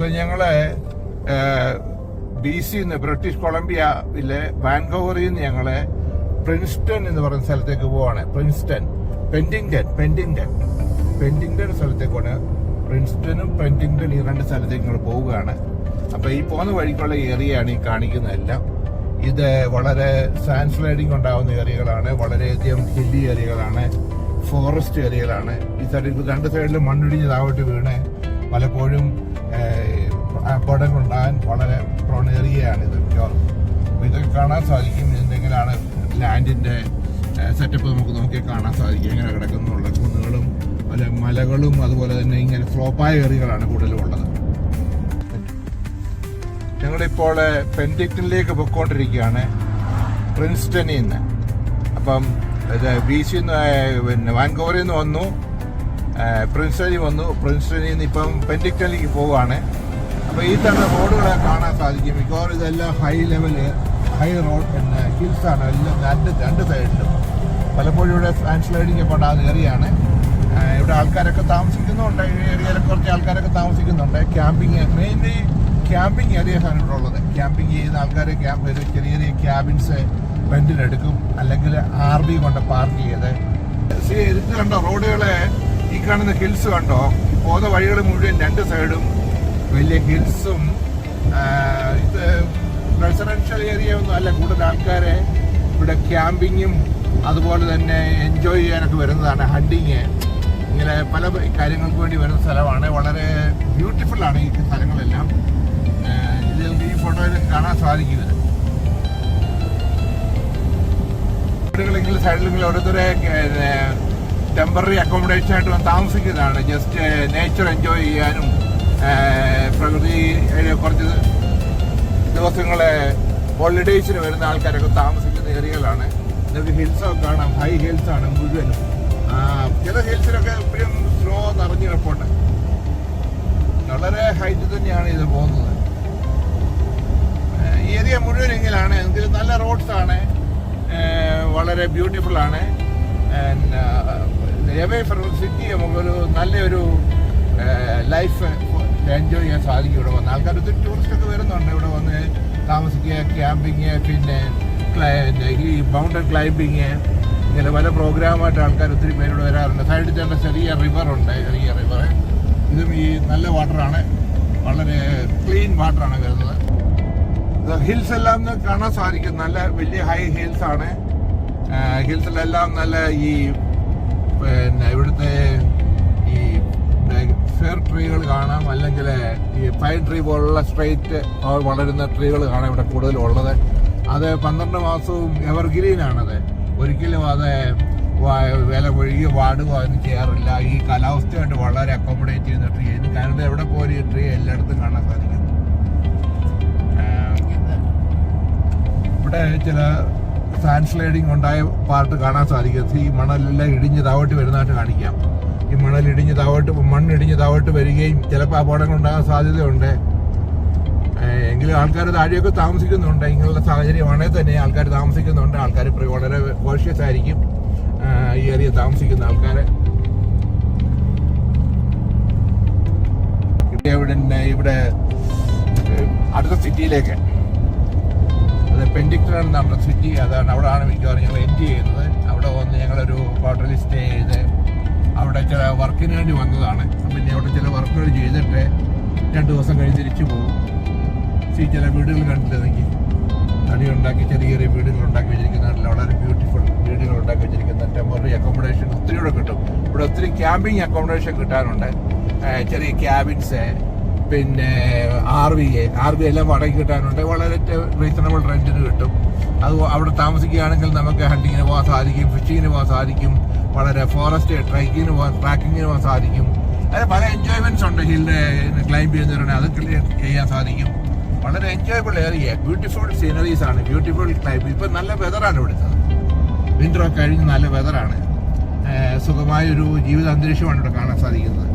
ഇപ്പൊ ഞങ്ങള് BC British കൊളംബിയയിലെ വാൻകൂവറിൽ നിന്ന് ഞങ്ങള് പ്രിൻസ്റ്റൺ എന്ന് പറയുന്ന സ്ഥലത്തേക്ക് പോവാണ്. പെൻഡിങ്ടൺ സ്ഥലത്തേക്കാണ്. പ്രിൻസ്റ്റണും പെൻഡിങ്ടൺ ഈ രണ്ട് സ്ഥലത്തേക്ക് ഞങ്ങൾ പോവുകയാണ്. അപ്പൊ ഈ പോകുന്ന വഴിക്കുള്ള ഏരിയയാണ് ഈ കാണിക്കുന്നതെല്ലാം. ഇത് വളരെ സാൻഡ് സ്ലൈഡിങ് ഉണ്ടാവുന്ന ഏരിയകളാണ്, വളരെയധികം ഹില്ലി ഏരിയകളാണ്, ഫോറസ്റ്റ് ഏരിയകളാണ്. ഈ സൈഡിൽ രണ്ട് സൈഡിലും മണ്ണിടിഞ്ഞ് താഴോട്ട് വീണ് പലപ്പോഴും അപകടങ്ങളുണ്ടാകാൻ വളരെ പ്രോൺ ഏരിയയാണ് ഇത് മിക്കവാറും. അപ്പോൾ ഇതൊക്കെ കാണാൻ സാധിക്കും. എന്തെങ്കിലാണ് ലാൻഡിന്റെ സെറ്റപ്പ് നമുക്ക് നോക്കി കാണാൻ സാധിക്കും. എങ്ങനെ കിടക്കുന്നുള്ള കുന്നുകളും പല മലകളും അതുപോലെ തന്നെ ഇങ്ങനെ ഫ്ലോപ്പായ ഏരിയകളാണ് കൂടുതലും ഉള്ളത്. ഞങ്ങളിപ്പോൾ പെൻഡിങ്ടണിലേക്ക് പൊയ്ക്കൊണ്ടിരിക്കുകയാണ് പ്രിൻസ്റ്റണിൽ നിന്ന്. അപ്പം BC പിന്നെ വാൻകൂവറിൽ നിന്ന് വന്നു, പ്രിൻസ്റ്റണിൽ വന്നു. പ്രിൻസ്റ്റണിൽ നിന്ന് ഇപ്പം പെൻഡിങ്ടണിലേക്ക് പോവുകയാണ്. അപ്പോൾ ഈ തരം റോഡുകളെ കാണാൻ സാധിക്കും. മിക്കവാറും ഇതെല്ലാം ഹൈ റോഡ് പിന്നെ ഹിൽസാണ് എല്ലാം രണ്ട് സൈഡിലും. പലപ്പോഴും ഇവിടെ ലാൻഡ് സ്ലൈഡിങ് ഒക്കെ ഉണ്ടാകുന്ന ഏരിയയാണ്. ഇവിടെ ആൾക്കാരൊക്കെ താമസിക്കുന്നുണ്ട്. ഈ ഏരിയയിലൊക്കെ കുറച്ച് ആൾക്കാരൊക്കെ താമസിക്കുന്നുണ്ട്. മെയിൻലി ക്യാമ്പിങ് ഏരിയസാണ് ഇവിടെ ഉള്ളത്. ക്യാമ്പിങ് ചെയ്യുന്ന ആൾക്കാർ ചെറിയ ചെറിയ ക്യാബിൻസ് റെന്റിനെടുക്കും, അല്ലെങ്കിൽ RV കൊണ്ട് പാർക്ക് ചെയ്ത്. ഇത് കണ്ടോ റോഡുകളെ, ഈ കാണുന്ന ഹിൽസ് കണ്ടോ, പോകുന്ന വഴികൾ മുഴുവൻ രണ്ട് സൈഡും വലിയ ഹിൽസും. ഇത് റെസിഡൻഷ്യൽ ഏരിയ ഒന്നും അല്ല. കൂടുതൽ ആൾക്കാരെ ഇവിടെ ക്യാമ്പിങ്ങും അതുപോലെ തന്നെ എൻജോയ് ചെയ്യാനൊക്കെ വരുന്നതാണ്. ഹണ്ടിങ്, ഇങ്ങനെ പല കാര്യങ്ങൾക്ക് വേണ്ടി വരുന്ന സ്ഥലമാണ്. വളരെ ബ്യൂട്ടിഫുൾ ആണ് ഈ സ്ഥലങ്ങളെല്ലാം. ഇത് ഈ ഫോട്ടോയിൽ കാണാൻ സാധിക്കും. വീടുകളെങ്കിലും സൈഡിലെങ്കിലും ഓരോരുത്തരെ ടെമ്പററി അക്കോമഡേഷൻ ആയിട്ട് വന്ന് താമസിക്കുന്നതാണ്. ജസ്റ്റ് നേച്ചർ എൻജോയ് ചെയ്യാനും പ്രകൃതി കുറച്ച് ദിവസങ്ങളെ ഹോളിഡേയ്സിന് വരുന്ന ആൾക്കാരൊക്കെ താമസിക്കുന്ന ഏരിയകളാണ്. ഇതൊക്കെ ഹിൽസൊക്കെ കാണാം. ഹൈ ഹിൽസാണ് മുഴുവനും. ചില ഹിൽസിലൊക്കെ എപ്പോഴും സ്നോ നിറഞ്ഞു കിടപ്പുണ്ട്. വളരെ ഹൈറ്റ് തന്നെയാണ് ഇത് പോകുന്നത്. ഈ ഏരിയ മുഴുവൻ ഇങ്ങനെയാണ്. നല്ല റോഡ്സ് ആണ്, വളരെ ബ്യൂട്ടിഫുൾ ആണ്. എവേ ഫ്രം സിറ്റി നമുക്കൊരു നല്ലൊരു ലൈഫ് എൻജോയ് ചെയ്യാൻ സാധിക്കും. ഇവിടെ വന്ന് ആൾക്കാർ ഒത്തിരി ടൂറിസ്റ്റൊക്കെ വരുന്നുണ്ട്. ഇവിടെ വന്ന് താമസിക്കുക, ക്യാമ്പിങ്, പിന്നെ ഈ മൗണ്ടൻ ക്ലൈംബിങ്, ഇങ്ങനെ പല പ്രോഗ്രാമായിട്ട് ആൾക്കാർ ഒത്തിരി പേരോട് വരാറുണ്ട്. സൈഡിൽ തന്നെ ചെറിയ റിവറുണ്ട്. ഇതും ഈ നല്ല വാട്ടറാണ്, വളരെ ക്ലീൻ വാട്ടറാണ് വരുന്നത്. ഹിൽസ് എല്ലാം കാണാൻ സാധിക്കും. നല്ല വലിയ ഹൈ ഹിൽസ് ആണ്. ഹിൽസിലെല്ലാം നല്ല ഈ പിന്നെ ഇവിടുത്തെ ഈ ഫെയർ ട്രീകൾ കാണാം, അല്ലെങ്കിൽ ഈ പൈൻ ട്രീ പോലുള്ള സ്ട്രെയിറ്റ് വളരുന്ന ട്രീകൾ കാണാം ഇവിടെ കൂടുതലുള്ളത്. അത് 12 മാസവും എവർഗ്രീനാണത്. ഒരിക്കലും അത് വില ഒഴുകി വാടുകയോ ഒന്നും ചെയ്യാറില്ല. ഈ കാലാവസ്ഥയായിട്ട് വളരെ അക്കോമഡേറ്റ് ചെയ്യുന്ന ട്രീ. കാരണം എവിടെ പോലും ഈ ട്രീ എല്ലായിടത്തും കാണാൻ സാധിക്കും. ഇവിടെ ചില സാൻഡ് സ്ലൈഡിങ് ഉണ്ടായ പാർട്ട് കാണാൻ സാധിക്കും. ഈ മണലെല്ലാം ഇടിഞ്ഞ് താവോട്ട് വരുന്നതായിട്ട് കാണിക്കാം. ഈ മണ്ണിടിഞ്ഞ് താവോട്ട് വരികയും ചിലപ്പോൾ അപകടങ്ങൾ ഉണ്ടാകാൻ സാധ്യതയുണ്ട്. എങ്കിലും ആൾക്കാർ താഴെയൊക്കെ താമസിക്കുന്നുണ്ട്. ഇങ്ങനെയുള്ള സാഹചര്യമാണെങ്കിൽ തന്നെ ആൾക്കാർ താമസിക്കുന്നുണ്ട്. ആൾക്കാർ വളരെ കോഷ്യസ് ആയിരിക്കും ഈ ഏരിയ താമസിക്കുന്ന ആൾക്കാർ. ഇവിടെ അടുത്ത സിറ്റിയിലേക്ക്, അത് പെൻഡിങ്ടൺ നമ്മുടെ സിറ്റി, അതാണ്. അവിടെയാണ് മിക്കവാറും ഞങ്ങൾ എൻജോയ് ചെയ്യുന്നത്. അവിടെ വന്ന് ഞങ്ങളൊരു ഹോട്ടലിൽ സ്റ്റേ ചെയ്ത് അവിടെ ചില വർക്കിന് വേണ്ടി വന്നതാണ്. പിന്നെ അവിടെ ചില വർക്കുകൾ ചെയ്തിട്ട് 2 ദിവസം കഴിഞ്ഞ് തിരിച്ചു പോകും. ചില വീടുകൾ കണ്ടിട്ടുണ്ടെങ്കിൽ തടി ഉണ്ടാക്കി ചെറിയ ചെറിയ വീടുകൾ ഉണ്ടാക്കി വെച്ചിരിക്കുന്നതിൽ വളരെ ബ്യൂട്ടിഫുൾ വീടുകൾ ഉണ്ടാക്കി വെച്ചിരിക്കുന്ന ടെമ്പററി അക്കോമഡേഷൻ ഒത്തിരി ഇവിടെ കിട്ടും. ഇവിടെ ഒത്തിരി ക്യാമ്പിങ് അക്കോമഡേഷൻ കിട്ടാനുണ്ട്. ചെറിയ ക്യാബിൻസ്, പിന്നെ RV എല്ലാം വാടകയ്ക്ക് കിട്ടാനുണ്ട്. വളരെ റീസണബിൾ റെന്റിന് കിട്ടും. അത് അവിടെ താമസിക്കുകയാണെങ്കിൽ നമുക്ക് ഹണ്ടിങ്ങിന് പോകാൻ സാധിക്കും, ഫിഷിങ്ങിന് പോകാൻ സാധിക്കും, വളരെ ഫോറസ്റ്റ് ട്രാക്കിങ്ങിന് പോകാൻ സാധിക്കും. അങ്ങനെ പല എൻജോയ്മെന്റ്സ് ഉണ്ട്. ഹില്ല് ക്ലൈംബ് ചെയ്യുന്നവരുണ്ട്, അതൊക്കെ ചെയ്യാൻ സാധിക്കും. വളരെ എൻജോയബിൾ ഏരിയ, ബ്യൂട്ടിഫുൾ സീനറീസ് ആണ്, ബ്യൂട്ടിഫുൾ ക്ലൈംബ്. ഇപ്പം നല്ല വെതറാണ് ഇവിടുത്തെ. വിന്ററൊക്കെ കഴിഞ്ഞ് നല്ല വെതറാണ്. സുഖമായൊരു ജീവിത അന്തരീക്ഷമാണ് ഇവിടെ കാണാൻ സാധിക്കുന്നത്.